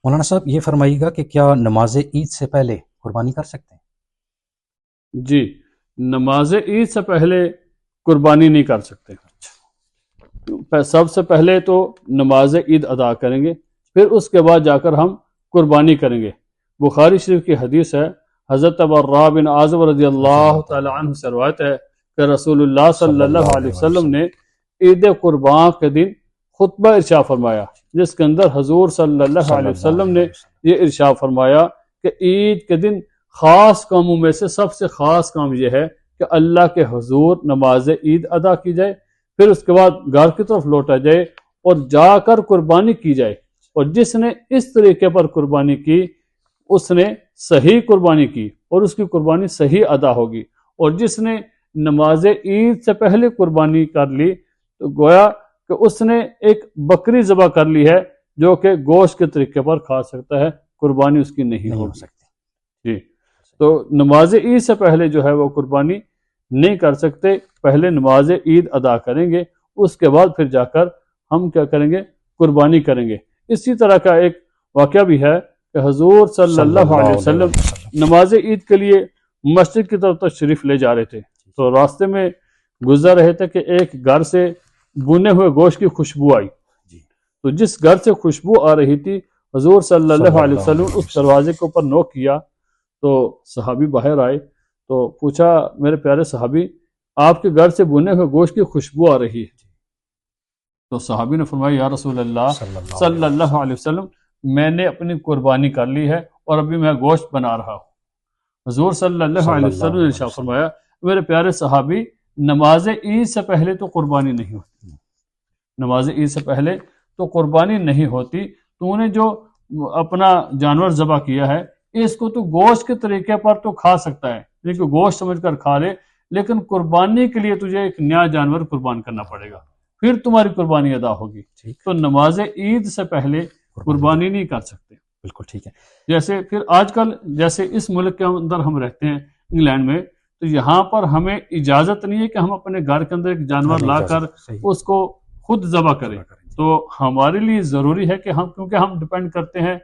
مولانا صاحب یہ فرمائیے گا کہ کیا نماز عید سے پہلے قربانی کر سکتے ہیں؟ جی، نماز عید سے پہلے قربانی نہیں کر سکتے. سب سے پہلے تو نماز عید ادا کریں گے، پھر اس کے بعد جا کر ہم قربانی کریں گے. بخاری شریف کی حدیث ہے، حضرت براء بن عازب رضی اللہ تعالی عنہ سے روایت ہے کہ رسول اللہ صلی اللہ علیہ وسلم نے عید قربان کے دن خطبہ ارشاد فرمایا، جس کے اندر حضور صلی اللہ علیہ وسلم نے یہ ارشاد فرمایا کہ عید کے دن خاص کاموں میں سے سب سے خاص کام یہ ہے کہ اللہ کے حضور نماز عید ادا کی جائے، پھر اس کے بعد گھر کی طرف لوٹا جائے اور جا کر قربانی کی جائے. اور جس نے اس طریقے پر قربانی کی اس نے صحیح قربانی کی اور اس کی قربانی صحیح ادا ہوگی. اور جس نے نماز عید سے پہلے قربانی کر لی تو گویا کہ اس نے ایک بکری ذبح کر لی ہے جو کہ گوشت کے طریقے پر کھا سکتا ہے، قربانی اس کی نہیں ہو سکتی. جی، تو نماز عید سے پہلے جو ہے وہ قربانی نہیں کر سکتے. پہلے نماز عید ادا کریں گے، اس کے بعد پھر جا کر ہم کیا کریں گے؟ قربانی کریں گے. اسی طرح کا ایک واقعہ بھی ہے کہ حضور صلی اللہ علیہ وسلم نماز عید کے لیے مسجد کی طرف تشریف لے جا رہے تھے، تو راستے میں گزر رہے تھے کہ ایک گھر سے بنے ہوئے گوشت کی خوشبو آئی. تو جس گھر سے خوشبو آ رہی تھی حضور صلی اللہ علیہ وسلم اس دروازے کے اوپر نوک کیا تو صحابی باہر آئے تو پوچھا، میرے پیارے صحابی آپ کے گھر سے بنے ہوئے گوشت کی خوشبو آ رہی ہے. تو صحابی نے فرمایا، یا رسول اللہ صلی اللہ علیہ وسلم میں نے اپنی قربانی کر لی ہے اور ابھی میں گوشت بنا رہا ہوں. حضور صلی اللہ علیہ وسلم نے ارشاد فرمایا، میرے پیارے صحابی نماز عید سے پہلے تو قربانی نہیں ہوتی، نماز عید سے پہلے تو قربانی نہیں ہوتی. تو نے جو اپنا جانور ذبح کیا ہے اس کو تو گوشت کے طریقے پر تو کھا سکتا ہے، لیکن گوشت سمجھ کر کھا لے، لیکن قربانی کے لیے تجھے ایک نیا جانور قربان کرنا پڑے گا، پھر تمہاری قربانی ادا ہوگی. تو نماز عید سے پہلے قربانی نہیں کر سکتے. بالکل ٹھیک ہے. جیسے پھر آج کل جیسے اس ملک کے اندر ہم رہتے ہیں انگلینڈ میں، تو یہاں پر ہمیں اجازت نہیں ہے کہ ہم اپنے گھر کے اندر ایک جانور لا کر اس کو خود ذبح کریں. تو ہمارے لیے ضروری ہے کہ ہم، کیونکہ ہم ڈیپینڈ کرتے ہیں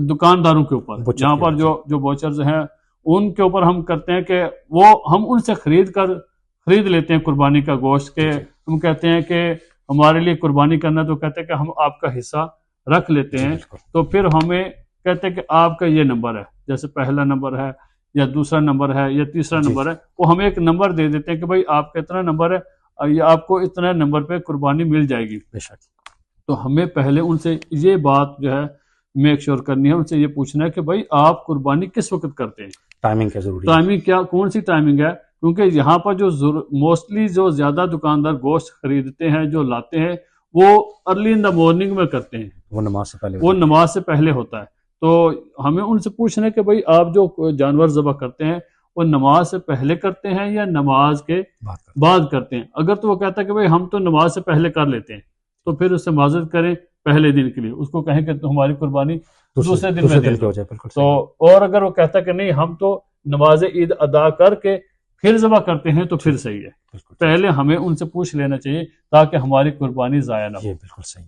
دکانداروں کے اوپر، جہاں پر جو بوچرز ہیں ان کے اوپر ہم کرتے ہیں کہ وہ ہم ان سے خرید لیتے ہیں قربانی کا گوشت، کے ہم کہتے ہیں کہ ہمارے لیے قربانی کرنا، تو کہتے ہیں کہ ہم آپ کا حصہ رکھ لیتے ہیں. تو پھر ہمیں کہتے ہیں کہ آپ کا یہ نمبر ہے، جیسے پہلا نمبر ہے یا دوسرا نمبر ہے یا تیسرا نمبر ہے، وہ ہمیں ایک نمبر دے دیتے ہیں کہ بھائی آپ کا اتنا نمبر ہے اور یہ آپ کو اتنا نمبر پہ قربانی مل جائے گی. بے شک. تو ہمیں پہلے ان سے یہ بات جو ہے میک شور کرنی ہے، ان سے یہ پوچھنا ہے کہ بھائی آپ قربانی کس وقت کرتے ہیں، ٹائمنگ کیا ضروری ہے، ٹائمنگ کیا، کون سی ٹائمنگ ہے. کیونکہ یہاں پر جو موسٹلی جو زیادہ دکاندار گوشت خریدتے ہیں، جو لاتے ہیں، وہ ارلی ان دا مارننگ میں کرتے ہیں، وہ نماز سے پہلے ہوتا ہے. تو ہمیں ان سے پوچھنا ہے کہ بھئی آپ جو جانور ذبح کرتے ہیں وہ نماز سے پہلے کرتے ہیں یا نماز کے بعد کرتے ہیں. اگر تو وہ کہتا ہے کہ بھئی ہم تو نماز سے پہلے کر لیتے ہیں، تو پھر اس سے معذرت کریں پہلے دن کے لیے، اس کو کہیں کہ ہماری قربانی دوسرے دن میں دے دو. تو اور اگر وہ کہتا ہے کہ نہیں ہم تو نماز عید ادا کر کے پھر ذبح کرتے ہیں تو پھر صحیح ہے. پہلے ہمیں ان سے پوچھ لینا چاہیے تاکہ ہماری قربانی ضائع نہ ہو. بالکل صحیح.